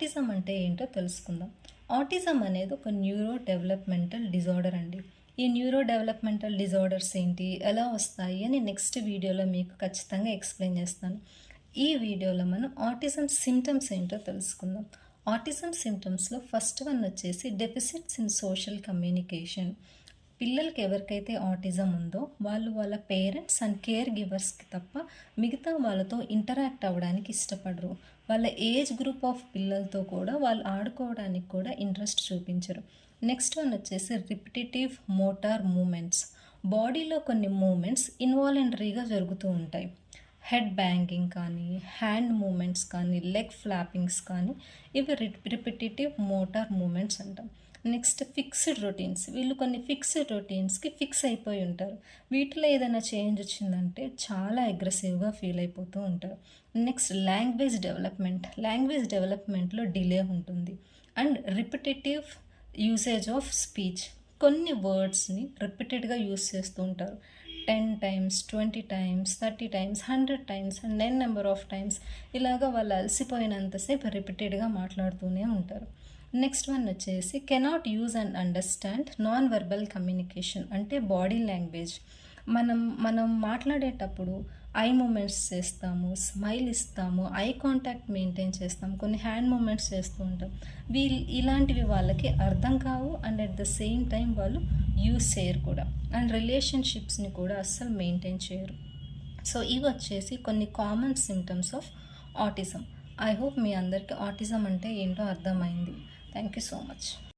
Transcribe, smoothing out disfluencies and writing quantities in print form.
Autism అంటే ఏంటో తెలుసుకుందాం. ఆటిజం అనేది ఒక న్యూరో డెవలప్మెంటల్ డిజార్డర్ అండి. ఈ న్యూరో డెవలప్మెంటల్ డిజార్డర్స్ ఏంటి, ఎలా వస్తాయి అని నెక్స్ట్ వీడియోలో మీకు ఖచ్చితంగా ఎక్స్ప్లెయిన్ చేస్తాను. ఈ వీడియోలో మనం ఆటిజం సిమ్టమ్స్ ఏంటో తెలుసుకుందాం. ఆటిజం సిమ్టమ్స్లో ఫస్ట్ వన్ వచ్చేసి డెఫిసిట్స్ ఇన్ సోషల్ కమ్యూనికేషన్. పిల్లలకి ఎవరికైతే ఆటిజం ఉందో వాళ్ళు వాళ్ళ పేరెంట్స్ అండ్ కేర్ గివర్స్కి తప్ప మిగతా వాళ్ళతో ఇంటరాక్ట్ అవ్వడానికి ఇష్టపడరు. వాళ్ళ ఏజ్ గ్రూప్ ఆఫ్ పిల్లలతో కూడా వాళ్ళు ఆడుకోవడానికి కూడా ఇంట్రెస్ట్ చూపించరు. నెక్స్ట్ వన్ వచ్చేసి రిపిటేటివ్ మోటార్ మూమెంట్స్. బాడీలో కొన్ని మూమెంట్స్ ఇన్వాలంటరీగా జరుగుతూ ఉంటాయి. హెడ్ బ్యాంగింగ్ కానీ, హ్యాండ్ మూమెంట్స్ కానీ, లెగ్ ఫ్లాపింగ్స్ కానీ, ఇవి రిపిటేటివ్ మోటార్ మూమెంట్స్ అంటాం. Next fixed routines. వీళ్ళు కొన్ని ఫిక్స్డ్ రొటీన్స్కి ఫిక్స్ అయిపోయి ఉంటారు. వీటిలో ఏదైనా చేంజ్ వచ్చిందంటే చాలా అగ్రెసివ్గా ఫీల్ అయిపోతూ ఉంటారు. నెక్స్ట్ లాంగ్వేజ్ డెవలప్మెంట్లో డిలే ఉంటుంది. And repetitive usage of speech. కొన్ని వర్డ్స్ని రిపీటెడ్గా యూస్ చేస్తూ ఉంటారు. 10 times, 20 times, 30 times, 100 times and n number of times ఇలాగా వాళ్ళు అలసిపోయినంతసేపు రిపీటెడ్గా మాట్లాడుతూనే ఉంటారు. నెక్స్ట్ వన్ వచ్చేసి cannot use and understand non verbal communication. అంటే బాడీ లాంగ్వేజ్. మనం మాట్లాడేటప్పుడు ఐ మూమెంట్స్ చేస్తాము, స్మైల్ ఇస్తాము, ఐ కాంటాక్ట్ మెయింటైన్ చేస్తాము, కొన్ని హ్యాండ్ మూమెంట్స్ చేస్తూ ఉంటాం. ఇలాంటివి వాళ్ళకి అర్థం కావు and at the same time వాళ్ళు యూజ్ చేయరు కూడా. అండ్ రిలేషన్షిప్స్ని కూడా అస్సలు మెయింటైన్ చేయరు. సో ఇవి వచ్చేసి కొన్ని common symptoms of autism. I hope మీ అందరికీ ఆటిజం అంటే ఏంటో అర్థమైంది. Thank you so much.